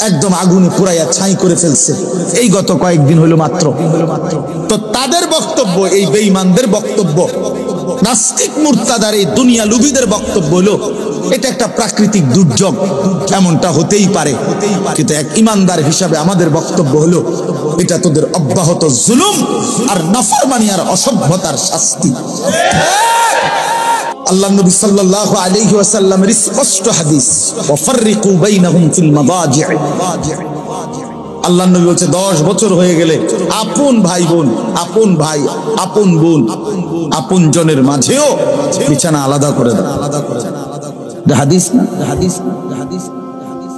একদম আগুনে পুরাইয়া ছাই করে ফেলছে, এই গত কয়েকদিন হলো মাত্র। তো তাদের বক্তব্য, এই বেঈমানদের বক্তব্য, নাস্তিক মুরতাদার এই দুনিয়া লুবিদের বক্তব্য হলো এটা একটা প্রাকৃতিক দুর্যোগ, এমনটা হতেই পারে। কিন্তু এক ইমানদার হিসাবে আমাদের বক্তব্য হলো এটা তোদের অব্যাহত জুলুম আর নাফরমানি আর অসভ্যতার শাস্তি। আল্লাহ নবী সাল্লাল্লাহু আলাইহি ওয়াসাল্লামের স্পষ্ট হাদিস, ওয়াফাররিকু বাইনাহুম ফিল মাদাজি'। আল্লাহ নবী বলছে 10 বছর হয়ে গেলে আপন ভাই বোন, আপন ভাই, আপন বোন, আপন জনের মাঝেও বিছানা আলাদা করে দাও। হাদিস না, হাদিস, হাদিস,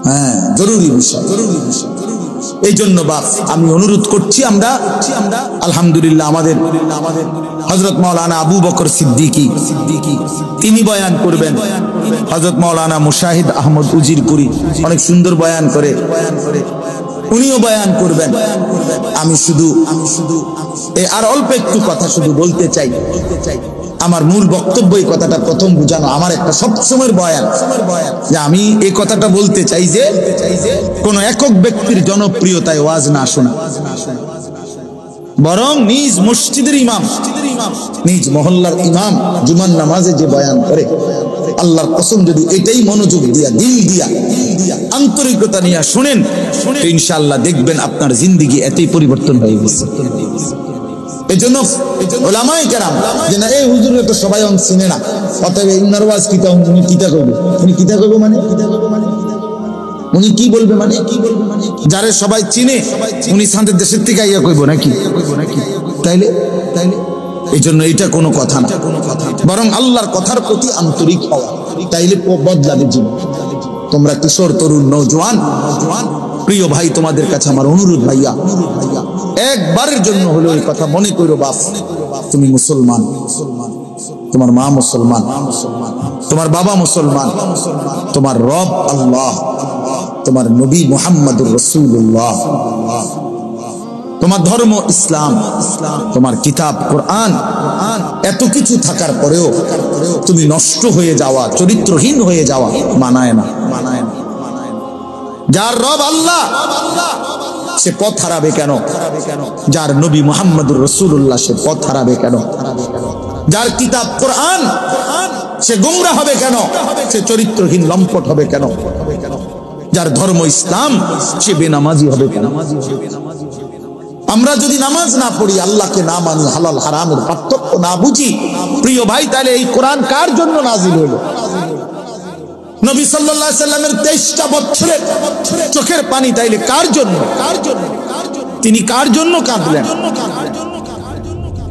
হ্যাঁ, জরুরি বিষয়, জরুরি বিষয়। এই জন্য বাপ আমি অনুরোধ করছি, আমরা আলহামদুলিল্লাহ আমাদের হযরত মাওলানা আবু বকর সিদ্দিকী তিনি বয়ান করবেন, হযরত মাওলানা মুশাহিদ আহমদ উজিরপুরি অনেক সুন্দর বয়ান করে, উনিও বয়ান করবেন। আমি শুধু আর অল্প একটু কথা শুধু বলতে চাই। আমার মূল বক্তব্য এই কথাটা প্রথম বুঝানো, আমার একটা সবসময়ের বয়ান যে আমি এই কথাটা বলতে চাই যে কোন একক ব্যক্তির জনপ্রিয়তায় ওয়াজ না শোনা, বরং নিজ মসজিদের ইমাম, নিজ মহল্লার ইমাম জুমার নামাজে যে বয়ান করে, আল্লাহর কসম যদি এটাই মনোযোগ দিয়া, দিল দিয়া, আন্তরিকতা নিয়ে শুনেন, ইনশাআল্লাহ দেখবেন আপনার জিন্দেগি এতই পরিবর্তন হয়ে গেছে। এজন্য ওলামায়ে কেরাম যে না এই হুজুরে তো সবাই চিনে না, অতএব ইনার ওয়াজ কিতা, উনি কিতা করবে, উনি কিতা করবে মানে, উনি কি বলবে মানে, যারে সবাই চিনে উনি সান্দের দেশের থেকে আইয়া কইব নাকি? তাইলে এই জন্য এটা কোনো কথা না, বরং আল্লাহর কথার প্রতি আন্তরিক হওয়া, তাইলে বদলাবে জীবন। তোমরা কিশোর, তরুণ, নওজোয়ান, প্রিয় ভাই, তোমাদের কাছে আমার অনুরোধ, ভাইয়া একবারের জন্য হলো এই কথা মনে করো, বাপ তুমি মুসলমান, তোমার মা মুসলমান, তোমার বাবা মুসলমান, তোমার রব আল্লাহ, তোমার নবী মুহাম্মদুর রাসূলুল্লাহ, তোমার ধর্ম ইসলাম, তোমার কিতাব কোরআন, এত কিছু থাকার পরেও তুমি নষ্ট হয়ে যাওয়া, চরিত্রহীন হয়ে যাওয়া মানায় না। যার রব আল্লাহ সে পথ হারাবে কেন? যার নবী মুহাম্মদুর রাসূলুল্লাহ সে পথ হারাবে কেন? যার কিতাব কোরআন সে গোমরাহ হবে কেন? সে চরিত্রহীন লম্পট হবে কেন? যার ধর্ম ইসলাম সে বেনামাজি হবে কেন? আমরা যদি নামাজ না পড়ি, আল্লাহকে না মানি, হালাল হারামের পার্থক্য না বুঝি, প্রিয় ভাই, তাহলে এই কোরআন কার জন্য নাজিল হলো? নবী সাল্লাল্লাহু আলাইহি সাল্লামের 23টা বছরের চোখের পানি তাইলে কার জন্য? তিনি কার জন্য কাঁদলেন?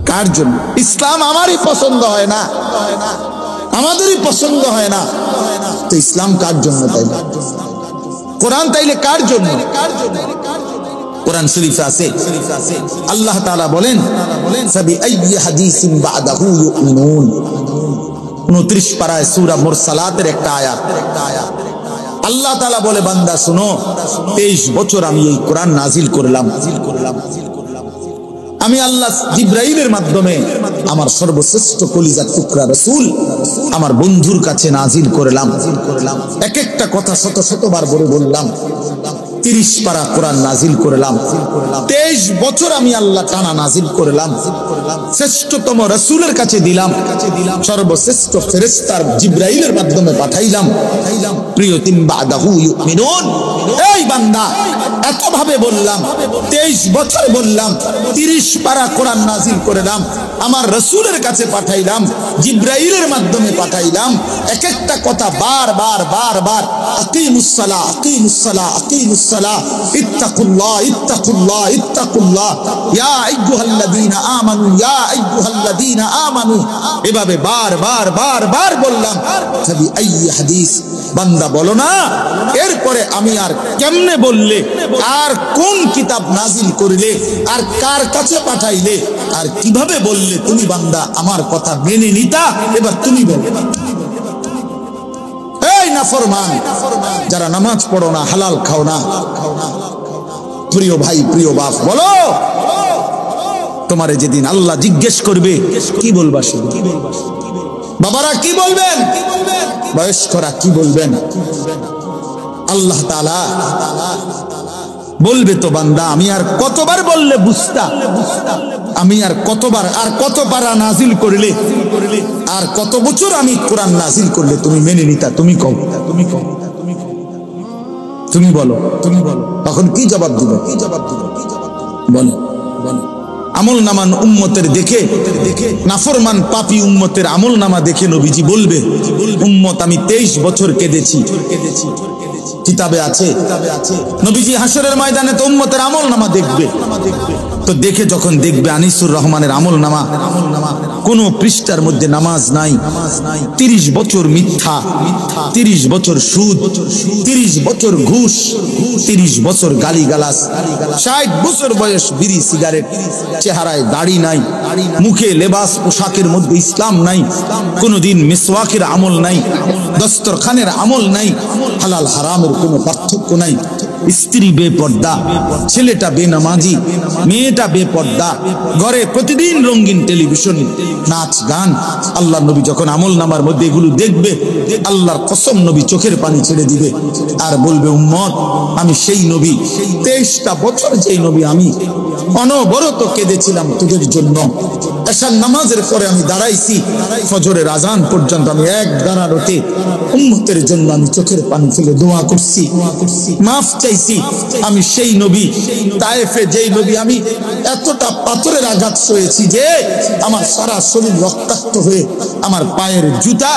কার জন্য? ইসলাম আমারই পছন্দ হয় না, আমাদেরই পছন্দ হয় না, তো ইসলাম কার জন্য? তাইলে কোরআন তাইলে কার জন্য? কোরআন শরীফে আছে আল্লাহ তাআলা বলেন, সাবি আইয়ি হাদিসিন বাদাহু ইউমিনুন। 29 পারায় সূরা মুরসালাতের একটা আয়াত। আল্লাহ তাআলা বলে, বান্দা শুনো, 23 বছর আমি এই কোরআন নাজিল করলাম। আমি আল্লাহ জিবরাইলের মাধ্যমে আমার সর্বশ্রেষ্ঠ কলিজার টুকরা রাসূল আমার বন্ধুর কাছে নাজিল করলাম। এক একটা কথা শত শতবার বলে বললাম। 30 পারা কোরআন নাজিল করলাম। 23 বছর আমি আল্লাহ টানা নাজিল করলাম। শ্রেষ্ঠতম রাসূলের কাছে দিলাম, সর্বশ্রেষ্ঠ ফেরেশতার জিবরাইলের মাধ্যমে পাঠাইলাম। প্রিয়তিম বাদাহু ইউমিনুন। এই বান্দা, এত ভাবে বললাম, 23 বছর বললাম, 30 পারা কোরআন নাজিল করলাম, আমার রাসূলের কাছে পাঠাইলাম, জিবরাইলের মাধ্যমে পাঠাইলাম। এক একটা কথা বারবার বারবার, আকিমুস সালাহ, আকিমুস সালাহ, আকিমুস সালাহ, ইত্তাকুল্লাহ, ইত্তাকুল্লাহ, ইত্তাকুল্লাহ, ইয়া আইয়ুহাল্লাযীনা আমানু, ইয়া আইয়ুহাল্লাযীনা আমানু, এভাবে বারবার বারবার বললাম। সাবি আইয়ি হাদিস, বান্দা বলো না, এরপরে আমি আর কেমনে বললে, আর কোন কিতাব নাজিল করলে, আর কার কাছে পাঠাইলে, আর কিভাবে বললে তুমি বান্দা আমার কথা মেনে নিতা? এবার তুমি বলো। এই নাফরমান যারা নামাজ পড়ো না, হালাল খাও না, প্রিয় ভাই, প্রিয় বাপ, বলো তোমারে যেদিন আল্লাহ জিজ্ঞেস করবে কি বলবা? বাবারা কি বলবেন? বয়স্করা কি বলবেন? আল্লাহ তাআলা বলবে তো বান্দা আমি আর কতবার বললে বুঝতা, আমি আর কতবার আর কত পারা নাজিল করলে, আর কত বছর আমি কোরআন নাজিল করলে তুমি মেনে নিতা? তুমি কও, তুমি কও, তুমি বলো, তুমি বলো, তখন কি জবাব দিবে? কি জবাব দিবে? কি জবাব দিবে? বলো, বলো। আমল নামান উম্মতের দেখে, নাফরমান পাপী উম্মতের আমল নামা দেখে নবীজি বলবে, উম্মত আমি 23 বছর কেঁদেছি। কিতাবে আছে, নবীজি হাসরের ময়দানে তো উম্মতের আমল নামা দেখবে, তো দেখে যখন দেখবে আনিসুর রহমানের আমল নামা, কোন পৃষ্ঠার মধ্যে নামাজ নাই, 30 বছর মিথ্যা, 30 বছর সুদ, 30 বছর ঘুষ, 30 বছর গালিগালাজ, 60 বছর বয়স বিড়ি সিগারেট, চেহারায় দাড়ি নাই, মুখে লেবাস পোশাকের মধ্যে ইসলাম নাই, কোনদিন মিসওয়াকের আমল নাই, দস্তরখানের আমল নাই, হালাল হারামের কোনো পার্থক্য নাই, স্ত্রী বেপর্দা, ছেলেটা বেনামাজি, মেয়েটা বেপর্দা, ঘরে প্রতিদিন রঙিন টেলিভিশন, নাচ গান। আল্লাহ নবী যখন আমল নামার মধ্যে এগুলো দেখবে, আল্লাহর কসম নবী চোখের পানি ছেড়ে দিবে আর বলবে, উম্মত আমি সেই নবী, 23টা বছর যেই নবী আমি অনবরত কেঁদেছিলাম তোদের জন্য। এশার নামাজের পরে আমি দাঁড়াইছি, ফজরের আজান পর্যন্ত আমি এক দাঁড়ানোতে উম্মতের জন্য আমি চোখের পানি ফেলে দোয়া করছি, মাফ চাইছি। আমি সেই নবী, তায়েফে যেই নবী আমি এতটা পাথরের আঘাত সয়েছি যে আমার সারা শরীর রক্তাক্ত হয়ে আমার পায়ের জুতা,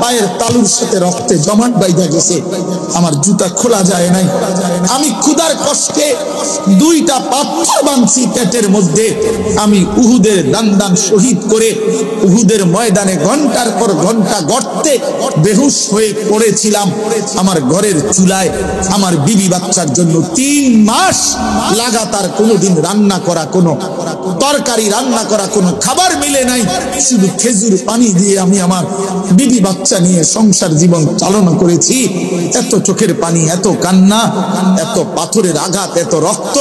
পায়ের তালুর সাথে রক্তে জমাট বাইধা গেছে, আমার জুতা খোলা যায় নাই। আমি ক্ষুধার কষ্টে 2টা পাথর বাঁধছি পেটের মধ্যে। আমি উহুদের দান শহীদ করে উহুদের ময়দানে ঘন্টার পর ঘন্টা গর্তে বেহুশ হয়ে পড়েছিলাম। আমার ঘরের চুলায় আমার বিবি বাচ্চার জন্য 3 মাস লাগাতার কোনোদিন রান্না করা কোনো তরকারি, রান্না করা কোনো খাবার মিলে নাই। শুধু খেজুর পানি দিয়ে আমি আমার বিবি বাচ্চা নিয়ে সংসার জীবন চালনা করেছি। এত চোখের পানি, এত কান্না, এত পাথরের আঘাত, এত রক্ত,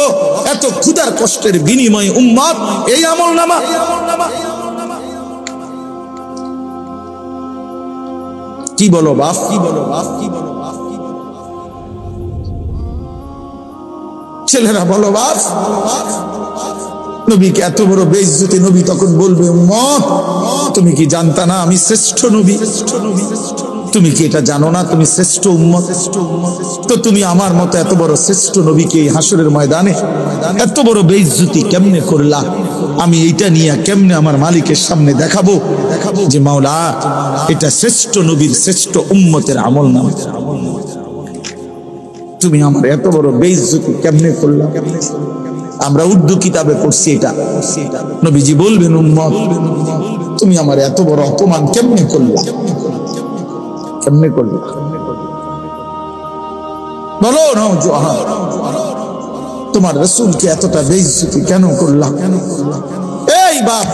এত ক্ষুধার কষ্টের বিনিময়ে উম্মত এই আমল নামা। কি বলো বাপ, কি বলো বাপ, কি বলো বাপ, কি বলো? ছেলেরা বলো বাপ, নবীকে এত বড় বেইজ্জতি। নবী তখন বলবে, উম্মত তুমি কি জানতা না আমি শ্রেষ্ঠ নবী? তুমি কি এটা জানো না তুমি শ্রেষ্ঠ উম্মত? তো তুমি আমার মতো এত বড় শ্রেষ্ঠ নবীকে হাসরের ময়দানে এত বড় বেইজ্জতি কেমনে করলা? আমি এইটা নিয়ে কেমনে আমার মালিকের সামনে দেখাবো যে মাওলা এটা শ্রেষ্ঠ নবীর শ্রেষ্ঠ উম্মতের আমল নাম, তুমি আমার এত বড় বেইজ্জতি কেমনে করলা? আমরা উর্দু কিতাবে পড়ছি এটা। নবীজি বলবেন, উম্মত তুমি আমার এত বড় অপমান কেমনে করলা, কেমনে করলা? বলো নওজোয়ান, তোমার রাসূলকে এতটা বেইজ্জতি কেন করলা? এই বাপ,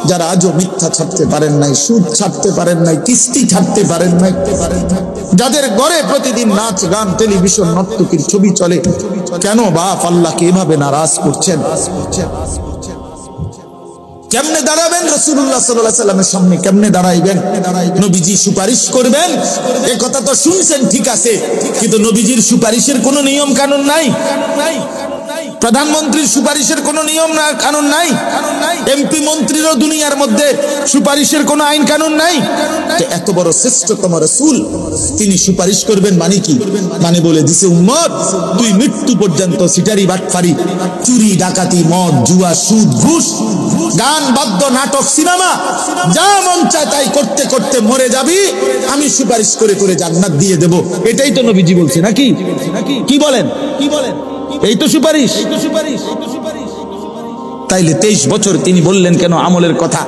যারা আজও মিথ্যা ছাড়তে পারেন নাই, সুদ ছাড়তে পারেন নাই, কিস্তি ছাড়তে পারেন নাই, যাদের ঘরে প্রতিদিন নাচ গান, টেলিভিশন, নর্তকীর ছবি চলে, কেন বাপ আল্লাহকে এভাবে নারাজ করছেন? কেমনে দাঁড়াবেন রাসূলুল্লাহ সাল্লাল্লাহু আলাইহি সাল্লামের সামনে? কেমনে দাঁড়াইবেন? নবীজি সুপারিশ করবেন, এই কথা তো শুনছেন ঠিক আছে, কিন্তু নবীজির সুপারিশের কোনো নিয়ম কানুন নাই। প্রধানমন্ত্রীর সুপারিশের কোনো নিয়ম না কানুন নাই, এমপি মন্ত্রীরও দুনিয়ার মধ্যে সুপারিশের কোনো আইন কানুন নাই। এত বড় শ্রেষ্ঠতম রাসূল তিনি সুপারিশ করবেন মানে কি? মানে বলে দিছে, উম্মত তুই মৃত্যু পর্যন্ত সিটারি, বাটফারি, চুরি, ডাকাতি, মদ, জুয়া, সুদ, ঘুষ, গান, বাদ্য, নাটক, সিনেমা, যা মন চায় তাই করতে করতে মরে যাবি, আমি সুপারিশ করে করে জান্নাত দিয়ে দেব। এটাই তো নবীজি বলছে নাকি? কি বলেন? কি বলেন? এই তো সুপারিশ। তাইলে 23 বছর তিনি বললেন কেন আমলের কথা?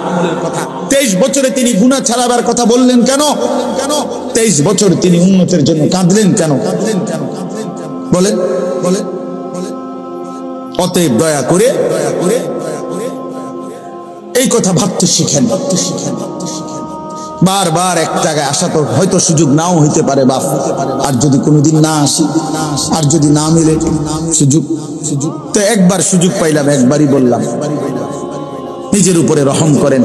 23 বছরে তিনি গুনাহ ছাড়াবার কথা বললেন কেন? 23 বছর তিনি উম্মতের জন্য কাঁদলেন কেন? বলেন, বলেন। অতএব দয়া করে এই কথা ভাবতে শিখেন। বারবার এক জায়গায় আসা তো হয়তো সুযোগ নাও হইতে পারে বাপ, আর যদি কোনোদিন না আসি, আর যদি না মিলে সুযোগ, তো একবার সুযোগ পাইলাম, একবারই বললাম, নিজের উপরে রহম করেন।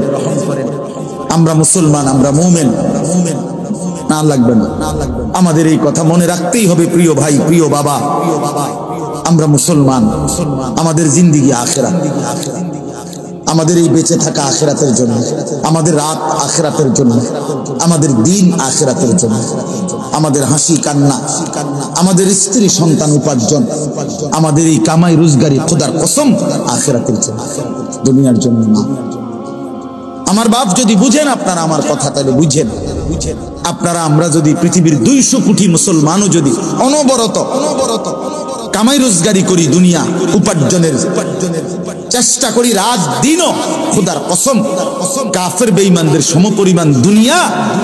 আমরা মুসলমান, আমরা মুমিন, না লাগবে না। আমাদের এই কথা মনে রাখতেই হবে প্রিয় ভাই, প্রিয় বাবা, আমরা মুসলমান, আমাদের জিন্দেগি আখিরাত, আমাদের এই বেঁচে থাকা আখিরাতের জন্য, আমাদের রাত আখিরাতের জন্য, আমাদের দিন আখিরাতের জন্য, আমাদের হাসি কান্না, আমাদের স্ত্রী সন্তান উপার্জন, আমাদের এই কামাই রোজগারি খোদার কসম আখিরাতের জন্য, দুনিয়ার জন্য না। আমার বাপ যদি বুঝেন আপনারা আমার কথা, তাহলে বুঝেন আপনারা আমরা যদি পৃথিবীর 200 কোটি মুসলমানও যদি অনবরত কামাই রোজগারি করি, দুনিয়া উপার্জনের চেষ্টা করি রাত দিনও, খোদার কসম কাফের বেঈমানদের সমপরিমাণ দুনিয়া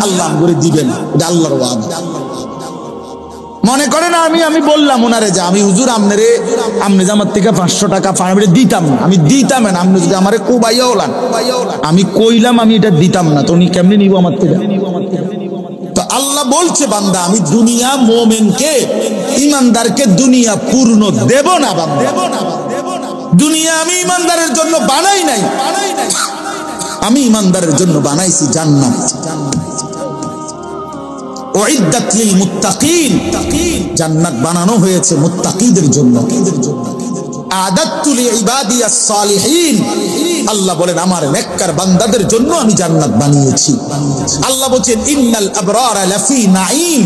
আল্লাহ করে দিবেন, এটা আল্লাহর ওয়াদা। মনে করে না আমি বললাম ওনারে যে আমি হুজুর আমনে যে আমার থেকে 500 টাকা পাঠাবে দিতাম না, আমি দিতাম না, আপনি যদি আমারে কোবাইয়া হলান, আমি কইলাম আমি এটা দিতাম না, তো উনি কেমনে নিব আমার থেকে? তো আল্লাহ বলছে বান্দা আমি দুনিয়া মুমিনকে ঈমানদারকে দুনিয়া পূর্ণ দেব না বান্দা, দুনিয়া আমি ঈমানদারের জন্য বানাই নাই, আমি ঈমানদারের জন্য বানাইছি জান্নাত। উইদ্দাত লিল মুত্তাকিন, জান্নাত বানানো হয়েছে মুত্তাকিদের জন্য। আদাতু লিইবাদিয়াস সালিহিন, আল্লাহ বলেন আমার নেককার বান্দাদের জন্য আমি জান্নাত বানিয়েছি। আল্লাহ বলেন ইন্নাল আবরারা লাফি নাঈম,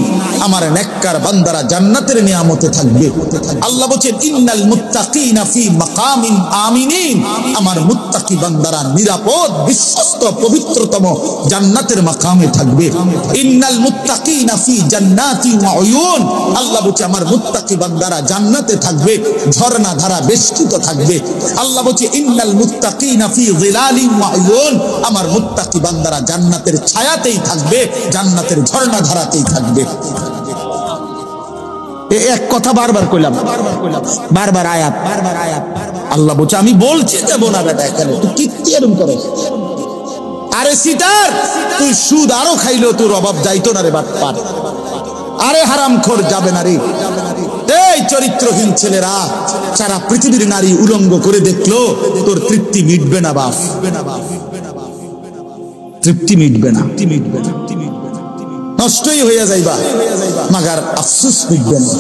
আমার নেককার বান্দারা জান্নাতের নিয়ামতে থাকবে। আল্লাহ বলেন ইন্নাল মুত্তাকিনা ফি মাকামিন আমিনিন, আমার মুত্তাকি বান্দারা নিরাপদ বিশ্বস্ত পবিত্রতম জান্নাতের মাকামে থাকবে। ইন্নাল মুত্তাকিনা ফি জান্নাতিন ওয়া উয়ুন, আল্লাহ বলেন আমার মুত্তাকি বান্দারা জান্নাতে থাকবে, ঝর্ণা ধারা বেষ্টিত থাকবে। আল্লাহ বলেন ইন্নাল মুত্তাকিনা ফি যিলালিন ওয়া উয়ুন, আমার মুত্তাকি বান্দারা জান্নাতের ছায়াতেই থাকবে, জান্নাতের ঝর্ণা ধারাতেই থাকবে। এক কথা বারবার কইলাম, বারবার আয়াত, আল্লাহ বলছে আমি বলছি যাব না বেটা, এখানে তুই কি এরকম করস? আরে সিটার, তুই সুদ আরো খাইলো তোর অভাব যাইতো না রে বাটপার, আরে হারামখোর যাবে না রে। এই চরিত্রহীন ছেলেরা সারা পৃথিবীর নারী উলঙ্গ করে দেখলো, তোর তৃপ্তি মিটবে না বাপ, তৃপ্তি মিটবে না, নষ্টই হয়ে যাইবা, মাগার আফসোস মিটবে না।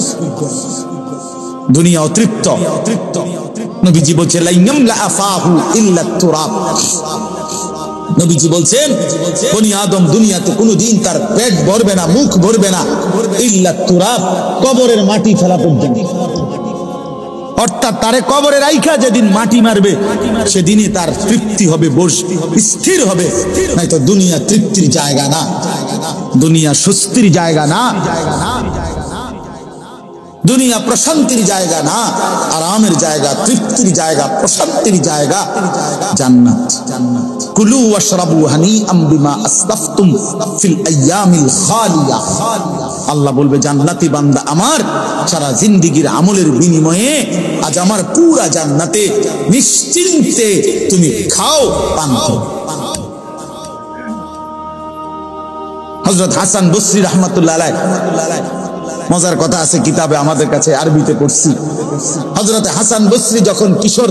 দুনিয়া অতৃপ্ত, নবীজি বলছে লাইয়াম লা আফাহু ইল্লা তুরাব, নবীজি বলছেন বনি আদম দুনিয়াতে কোনোদিন তার পেট ভরবে না, মুখ ভরবে না, ইল্লা তুরাব, কবরের মাটি ফেলা পর্যন্ত। অর্থাৎ তারে কবরে রাইখা যেদিন মাটি মারবে সেদিনই তার তৃপ্তি হবে, স্থির হবে। নাই তো দুনিয়া তৃপ্তির জায়গা না, দুনিয়া স্বস্তির জায়গা না, দুনিয়া প্রশান্তির জায়গা না, আরামের জায়গা, তৃপ্তির জায়গা, প্রশান্তির জায়গা জান্নাত। কুলু ওয়াশরাবু হানিআম বিমা আসলাফতুম ফিল আইয়ামিল খালিয়া, আল্লাহ বলবে জান্নাতি বান্দা আমার সারা জিন্দেগীর আমলের বিনিময়ে আজ আমার পুরা জান্নাতে নিশ্চিন্তে তুমি খাও পান করো। হযরত হাসান বসরি রাহমাতুল্লাহ আলাইহি, মজার কথা আছে কিতাবে আমাদের কাছে আরবিতে পড়ছি, হযরত হাসান বসরি যখন কিশোর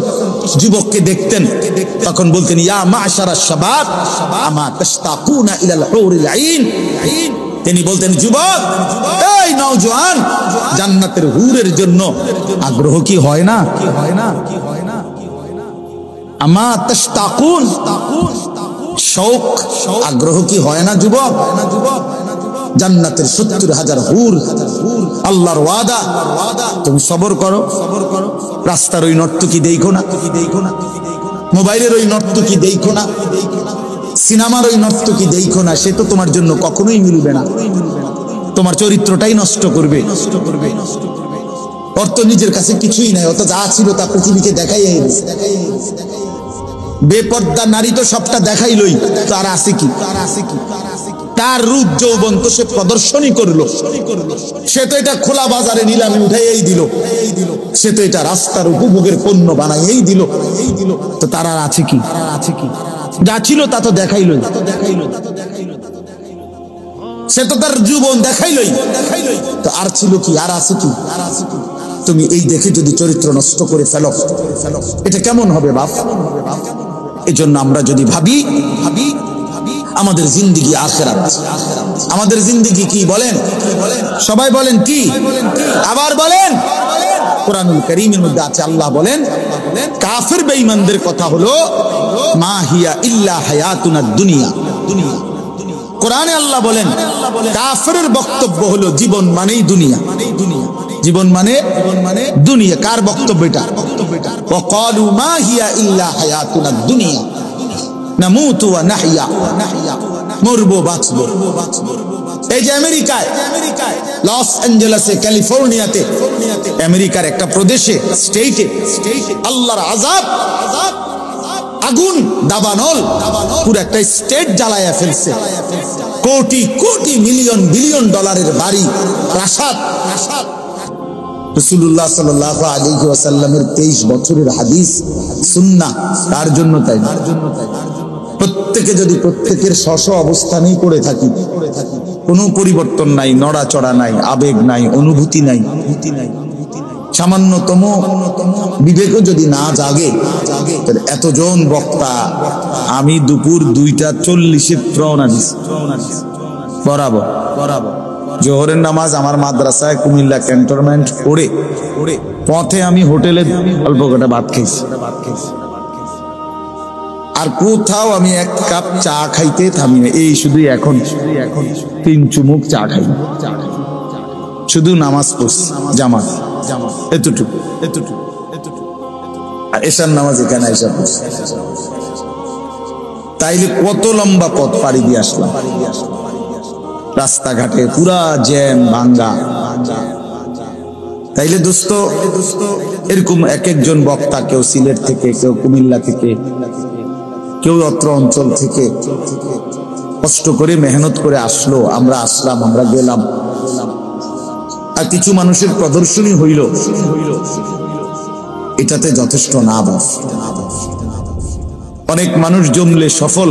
যুবককে দেখতেন তখন বলতেন ইয়া মা'শারাশ শাবাব আমা তাশতাকুনা ইলাল হুরিল আইন, তিনি বলতেন যুবক, এই নওজোয়ান, জান্নাতের হুরের জন্য আগ্রহ কি হয় না? আমা তাশতাকুন, শৌক আগ্রহ কি হয় না যুবক? জান্নাতের 70,000 হুর, আল্লাহর ওয়াদা, তুমি সবর করো। রাস্তার ওই নর্তকী দেখো না, মোবাইলের ওই নর্তকী দেখো না, সিনেমার ওই নর্তকী দেখো না, সে তো তোমার জন্য কখনোই মিলবে না, তোমার চরিত্রটাই নষ্ট করবে। ওর তো নিজের কাছে কিছুই নাই, অত যা ছিল তা পৃথিবীকে দেখাই দিয়েছে। বেপর্দা নারী তো সবটা দেখাইলই, তার আছে কি? তার রূপ যৌবন তো সে প্রদর্শনই করলো, সে তো এটা খোলা বাজারে নিলামে উঠাইয়াই দিল, সে তো এটা রাস্তার উপভোগের পণ্য বানাইয়াই দিল, তো তার আর আছে কি? যা ছিল তা তো দেখাইলই, সে তো তার যৌবন দেখাইলই, তো আর ছিল কি? আর আছে কি? তুমি এই দেখে যদি চরিত্র নষ্ট করে ফেলো, এটা কেমন হবে বাপ? এজন্য আমরা যদি ভাবি আমাদের জিন্দেগি আখিরাত, আমাদের জিন্দেগি কি বলেন? সবাই বলেন কি? আবার বলেন। কোরআনুল কারীমের মধ্যে আছে, আল্লাহ বলেন কাফির বেঈমানদের কথা হলো মা হিয়া ইল্লা হায়াতুনাদ দুনিয়া। কোরআনে আল্লাহ বলেন কাফিরের বক্তব্য হলো জীবন মানেই দুনিয়া। জীবন মানে দুনিয়া। কার বক্তব্য এটা? ওয়াকালু মা হিয়া ইল্লা হায়াতুনাদ দুনিয়া নামুতু ওয়া নাহইয়া, মরবো বাঁচবো। এই যে আমেরিকায় লস অ্যাঞ্জেলেসে, ক্যালিফোর্নিয়াতে, আমেরিকার একটা প্রদেশে, স্টেটে আল্লাহর আযাব, আগুন দাবানল পুরো একটা স্টেট জ্বালায়া ফেলছে। কোটি কোটি মিলিয়ন বিলিয়ন ডলারের বাড়ি, প্রাসাদ। রাসূলুল্লাহ সাল্লাল্লাহু আলাইহি ওয়াসাল্লামের 23 বছরের হাদিস সুন্নাহ তার জন্য, তাই না? প্রত্যেকে যদি প্রত্যেকের স্ব অবস্থানেই পড়ে থাকি, কোনো পরিবর্তন নাই, নড়াচড়া নাই, আবেগ নাই, অনুভূতি নাই, সামান্যতম বিবেকও যদি না জাগে, এতজন বক্তা, আমি দুপুর 2:40 রওনা দিছি বরাবর। জোহরের নামাজ আমার মাদ্রাসায় কুমিল্লা ক্যান্টনমেন্ট পড়ে পথে আমি হোটেলে অল্প কটা ভাত খেয়েছি। আর কোথাও আমি এক কাপ চা খাইতে থামি না। এই শুধু এখন 3 চুমুক চা খাই, শুধু নামাজ পড়ছি জামাত, এতটুকু। আর এশার নামাজ এখানে এসে পড়ছি। তাইলে কত লম্বা পথ পাড়ি দিয়ে আসলাম। রাস্তাঘাটে পুরা জ্যাম ভাঙ্গা। তাইলে দোস্ত, এরকম এক একজন বক্তা, কেউ সিলেট থেকে, কেউ কুমিল্লা থেকে, কেউ অত্র অঞ্চল থেকে কষ্ট করে মেহনত করে আসলো। আমরা আসলাম, আমরা গেলাম, আর কিছু মানুষের প্রদর্শনী হইল, এটাতে যথেষ্ট না। বাস অনেক মানুষ জমলে সফল,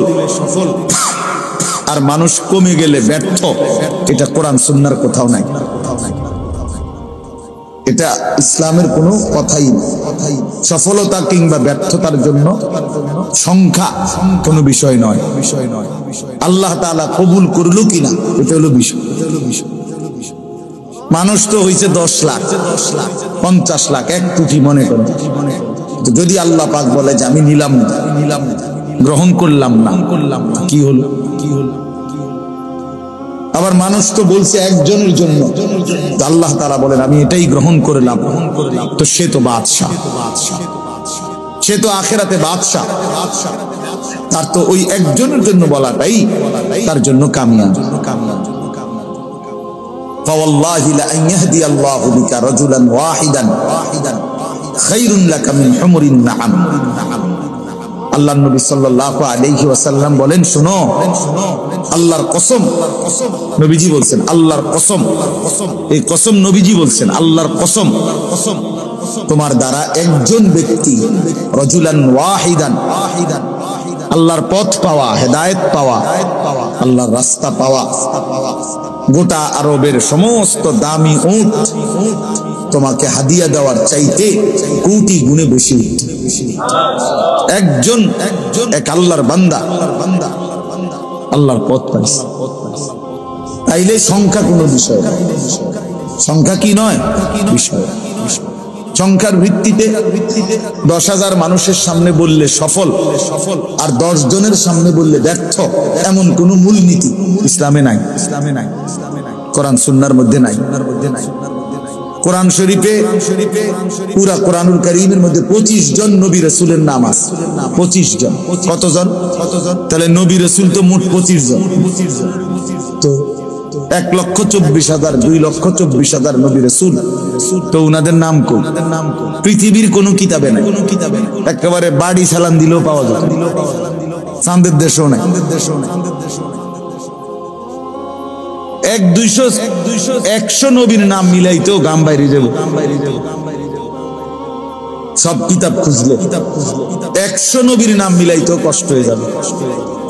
আর মানুষ কমে গেলে ব্যর্থ। এটা কোরআন সুন্নাহর কোথাও নাই, এটা ইসলামের কোনো কথাই নেই। সফলতা কিংবা ব্যর্থতার জন্য সংখ্যা কোনো বিষয় নয়। আল্লাহ তাআলা কবুল করলো কিনা এটা হলো বিষয়। মানুষ তো হইছে 10 লাখ, 50 লাখ, 1 কোটি মনে করেন। যদি আল্লাহ পাক বলে যে আমি নিলাম না, গ্রহণ করলাম না, কি হলো? আবার মানুষ তো বলছে একজনের জন্য, আল্লাহ তাআলা বলেন আমি এটাই গ্রহণ করলাম, তো সে তো বাদশা, সে তো আখিরাতে বাদশা। তার তো ওই একজনের জন্য বলাটাই তার জন্য কামিয়াব। فوالله لأن يهدي الله بك رجلا واحدا خير لك من حمر النعم। আল্লাহ নবী সাল্লাল্লাহু আলাইহি ওয়াসাল্লাম বলেন, শুনো, আল্লাহর কসম, নবীজি বলছেন আল্লাহর কসম, এই কসম নবীজি বলছেন আল্লাহর কসম, তোমার দ্বারা একজন ব্যক্তি রাজুলান ওয়াহিদান, আল্লাহর পথ পাওয়া, হেদায়েত পাওয়া, আল্লাহর রাস্তা পাওয়া, গোটা আরবের সমস্ত দামি উট তোমাকে হাদিয়া দেওয়ার চাইতে কোটি গুণে বেশি। একজন এক আল্লাহর বান্দা আল্লাহর পথ পাইছে। তাইলে সংখ্যা কোনো বিষয় নয়, সংখ্যা কি নয় বিষয়। সংখ্যার ভিত্তিতে 10,000 মানুষের সামনে বললে সফল, আর 10 জনের সামনে বললে ব্যর্থ, এমন কোন মূলনীতি ইসলামে নাই, কোরআন সুন্নাহর মধ্যে নাই। কোরআন শরীফে পুরা কোরআনুল কারীমের মধ্যে 25 জন নবী রাসূলের নাম আছে। 25 জন। কতজন? তাহলে নবী রাসূল তো মোট 25 জন। তো 1,24,000, 2,24,000 নবী রাসূল, তো উনাদের নাম কই? পৃথিবীর কোন কিতাবে নাই। একেবারে বাড়ি সালাম দিলেও পাওয়া যায়, চাঁদের দেশও নাই। 100 নবীর নাম মিলাইতেও গাম বাইরে যাব। সব কিতাব খুঁজলে 100 নবীর নাম মিলাইতেও কষ্ট হয়ে যাবে।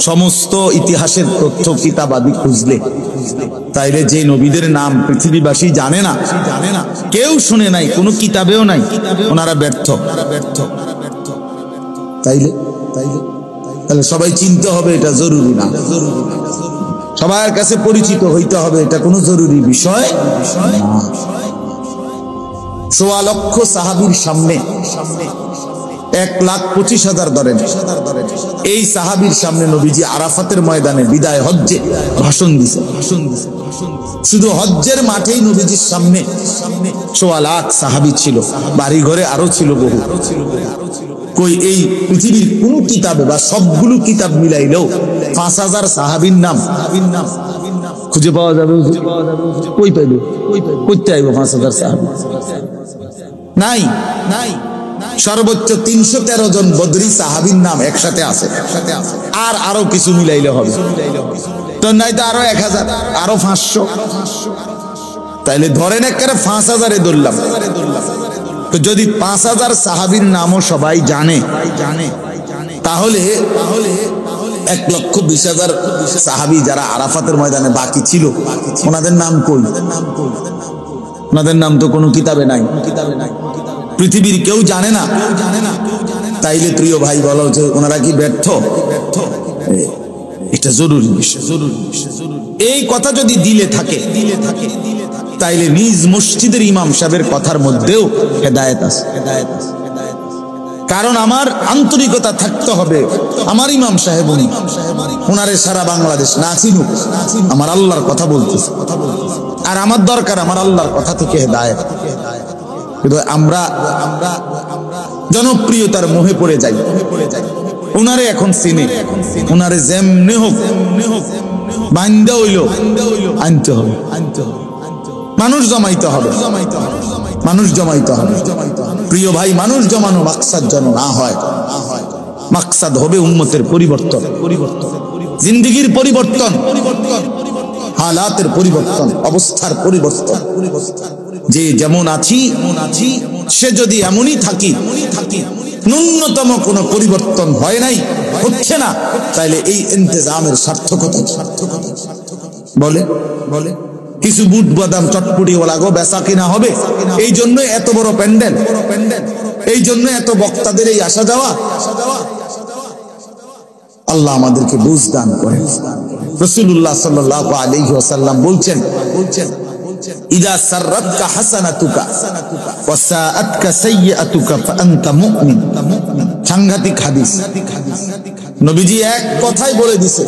সমস্ত ইতিহাসের তথ্য কিতাবাদি খুঁজলে, তাইলে যে নবীদের নাম পৃথিবীবাসী জানে না, কেউ শুনে নাই, কোনো কিতাবেও নাই, ওনারা ব্যর্থ। তাইলে সবাই চিনতে হবে, এটা জরুরি না। সবার কাছে পরিচিত হইতে হবে, এটা কোনো জরুরি বিষয় না। ১.৫ লক্ষ সাহাবীর সামনে ১,২৫,০০০ ধরেন, এই সাহাবীর সামনে নবীজি আরাফাতের ময়দানে বিদায় হজ্জে ভাষণ দিছে। শুধু হজ্জের মাঠেই নবীজির সামনে ১.৫ লাখ সাহাবী ছিল, বাড়ি ঘরে আরো ছিল বহু। কই এই পৃথিবীর কোন কিতাবে বা সবগুলো কিতাব মিলাইলেও ৫,০০০ সাহাবীর নাম খুঁজে পাওয়া যাবে? কই পাইবে? কইতে আইব ৫,০০০ সাহাবী? নাই। সর্বোচ্চ ৩১৩ জন বদরি সাহাবীর নাম একসাথে আছে, আর আরো কিছু মিলাইলে হবে। তো নাই তো আরো ১,০০০, আরো ৫০০, তাইলে ধরেন একেবারে ৫,০০০ ধরলাম। তো যদি ৫,০০০ সাহাবীর নামও সবাই জানে, তাহলে ১,২০,০০০ সাহাবী যারা আরাফাতের ময়দানে বাকি ছিল, ওনাদের নাম কই? ওনাদের নাম তো কোনো কিতাবে নাই, পৃথিবীর কেউ জানে না। তাইলে প্রিয় ভাই বলো যে ওনারা কি ব্যর্থ? এটা জরুরি বিষয়। এই কথা যদি দিলে থাকে, তাইলে নিজ মসজিদের ইমাম সাহেবের কথার মধ্যেও হেদায়েত আছে। কারণ আমার আন্তরিকতা থাকতে হবে, আমার ইমাম সাহেব উনি, ওনারে সারা বাংলাদেশ না চিনুক, আমার আল্লাহর কথা বলতেছে, আর আমার দরকার আমার আল্লাহর কথা থেকে হেদায়েত। কিন্তু আমরা জনপ্রিয়তার মোহে পড়ে যাই, ওনারে এখন চিনে, ওনারে যেমনে হোক বান্দা হইল আনতে হবে, মানুষ জমাইতে হবে, মানুষ জমাইতে হবে। প্রিয় ভাই, মানুষ জমানো মাকসাদ যেন না হয়, মাকসাদ হবে উম্মতের পরিবর্তন, জিন্দেগির পরিবর্তন, হালাতের পরিবর্তন, অবস্থার পরিবর্তন। যে যেমন আছি সে যদি এমনই থাকি, ন্যূনতম কোনো পরিবর্তন হয় নাই, হচ্ছে না, তাইলে এই ইন্তেজামের সার্থকতা বলে কিছু বুট বাদাম চটপুটি ওলাগো বেচা কিনা হবে, এই জন্য এত বড় প্যান্ডেল, এই জন্য এত বক্তাদের এই আসা যাওয়া। আল্লাহ আমাদেরকে বুঝ দান করেন। রাসূলুল্লাহ সাল্লাল্লাহু আলাইহি ওয়াসাল্লাম বলছেন, ইযা সাররাতকা হাসানাতুকা ওয়া সাআতকা সাইয়্যাতুকা ফাআনতা মুমিন। সাংঘাতিক হাদিস। নবীজি এক কথাই বলে দিয়েছে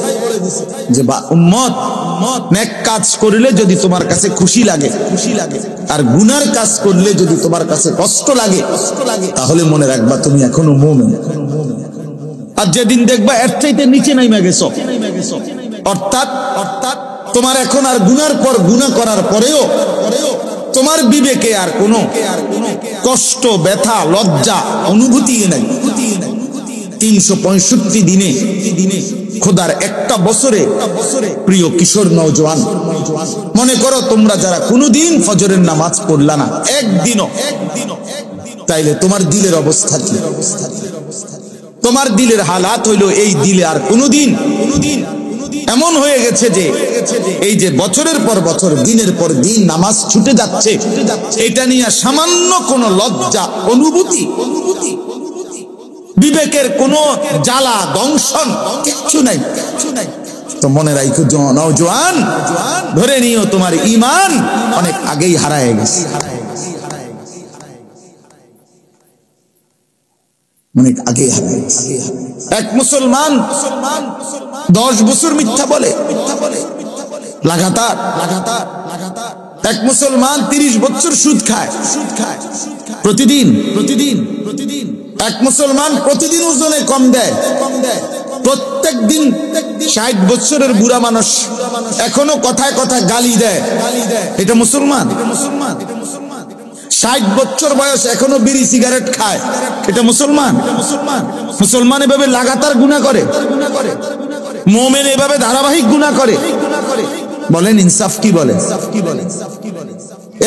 যে উম্মত, নেক কাজ করলে যদি তোমার কাছে খুশি লাগে, আর গুনার কাজ করলে যদি তোমার কাছে কষ্ট লাগে, তাহলে মনে রাখবা তুমি এখনো মুমিন। আর যেদিন দেখবা এর চাইতে নিচে নাইমা গেছো, অর্থাৎ তোমার এখন আর গুনার পর গুনাহ করার পরেও তোমার বিবেকে আর কোনো কষ্ট, ব্যথা, লজ্জা অনুভূতি নাই। ৩৬৫ দিনে খোদার একটা বছরে প্রিয় কিশোর নওজোয়ান, মনে করো তোমরা যারা কোনোদিন ফজরের নামাজ পড়লা না একদিনও, তাইলে তোমার দিলের অবস্থা কি? তোমার দিলের হালাত হইল এই দিলে আর কোনোদিন এমন হয়ে গেছে যে এই যে বছরের পর বছর, দিনের পর দিন নামাজ ছুটে যাচ্ছে, এটা নিয়ে সামান্য কোনো লজ্জা অনুভূতি, বিবেকের কোনো জ্বালা দংশন কিচ্ছু নাই। তো মনে রাখো নওজোয়ান, ধরে নিও তোমার ঈমান অনেক আগেই হারায় গেছে, অনেক আগেই হারায় গেছে। এক মুসলমান 10 বছর মিথ্যা বলে লাগাতার, এক মুসলমান 30 বছর সুদ খায় প্রতিদিন, এক মুসলমান প্রতিদিন ওজনে কম দেয়, প্রত্যেক দিন 60 বছরের বুড়া মানুষ এখনো কথায় কথায় গালি দেয়, এটা মুসলমান? 60 বছর বয়স এখনো বিড়ি সিগারেট খায়, এটা মুসলমান? মুসলমান এভাবে লাগাতার গুনাহ করে, মুমিন এভাবে ধারাবাহিক গুনাহ করে, বলেন ইনসাফ কি বলে?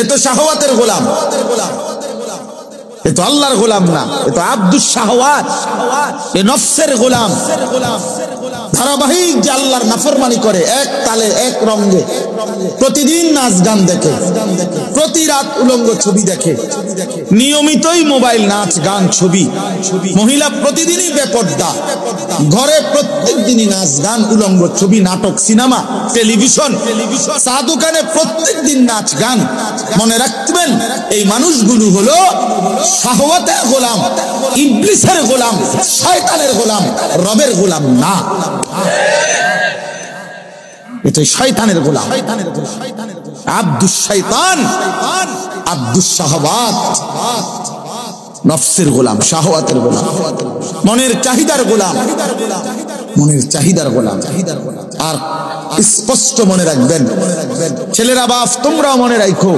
এ তো শাহওয়াতের গোলাম, এ তো আল্লাহর গোলাম না, এ তো আব্দুস শাহওয়াত, এ নফসের গোলাম। ধারাবাহিক যে আল্লাহর নাফরমানি করে, এক তালে এক রঙে, প্রতিদিন নাচ গান দেখে, প্রতি রাত উলঙ্গ ছবি দেখে, নিয়মিতই মোবাইল নাচ গান ছবি, মহিলা প্রতিদিনই বেপর্দা, ঘরে প্রত্যেক দিনই নাচ গান উলঙ্গ ছবি, নাটক, সিনেমা, টেলিভিশন, চা দোকানে প্রত্যেক দিন নাচ গান। মনে রাখবেন এই মানুষগুলো হলো শাহওয়াতের গোলাম, ইবলিসের গোলাম, শয়তানের গোলাম, রবের গোলাম না। এটা শয়তানের গোলাম, আব্দুস শয়তান, আব্দুস শাহওয়াত, নফসের গোলাম, শাহওয়াতের গোলাম, মনের চাহিদার গোলাম, মনের চাহিদার গোলাম। আর স্পষ্ট মনে রাখবেন ছেলেরা, বাপ তোমরাও মনে রাখো